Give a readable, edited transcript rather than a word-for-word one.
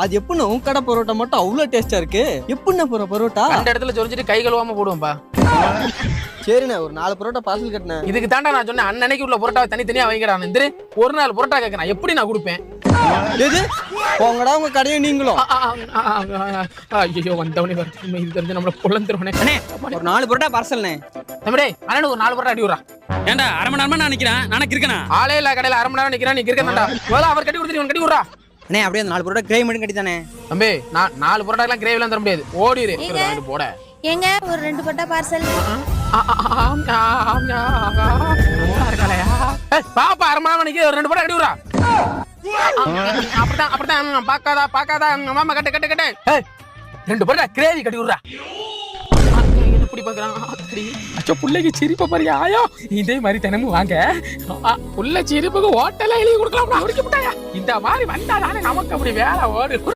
அது எப்படின்னா உன் கடை பரோட்டா மட்டும் அவ்வளவு டேஸ்டா இருக்கு. எப்படின்னா போற பரோட்டா அந்த இடத்துல சொரிஞ்சிட்டு கை கழுவாம போடுவோம்பா. சரிண்ணே, ஒரு 4 பரோட்டா பார்சல் கட்டினேன். இதுக்கு தாண்டா நான் சொன்னேன் அன்னைக்கு உள்ள பரோட்டாவை தனித்தனியா வைக்கிறான். இந்த ஒரு நாள் பரோட்டா கேட்கறேன், எப்படி நான் கொடுப்பேன்? எது போங்கடா உங்க கடையை நீங்களும். ஐயோ வந்தவனே வருது, இது தெரிஞ்சு நம்மள பொழந்துருவனே. ஒரு 4 பரோட்டா பார்சல்ண்ணே. தம்பி அண்ணன் ஒரு 4 பரோட்டா அடி விடுறா. ஏன்டா அரை மணி நேரமா நான் நிக்கிறேன், நானே இருக்கேனா? ஆளே இல்ல கடையில அரை மணி நேரம் நிக்கிறேன், நீ இருக்கேன்டா. அவர் கட்டி கொடுத்துட்டு கட்டி விடுறா. அண்ணே அப்படியே 4 பரோட்டா கிரேவி மட்டும் கட்டி தானே. தம்பி நான் 4 பரோட்டா எல்லாம் கிரேவி எல்லாம் தர முடியாது, ஓடிரு போட. ஏங்க ஒரு 2 பரோட்டா பார்சல். பாப்பா அரை மணி நேரம் ஒரு 2 பரோட்டா கட்டி விடுறா. அப்படித்தான் பாக்காதா மாமா கட்டு 2 பரோட்டா கிரேவி கட்டி விடுறா. புள்ளைக்கு சிரிப்ப பாரியா, இதே மாதிரி தினமும் வாங்க. புள்ள சிரிப்புக்கு ஹோட்டல்ல எழுதி கொடுக்கலாம். இந்த மாதிரி வந்தாதானே நமக்கு அப்படி வேலை ஓடு.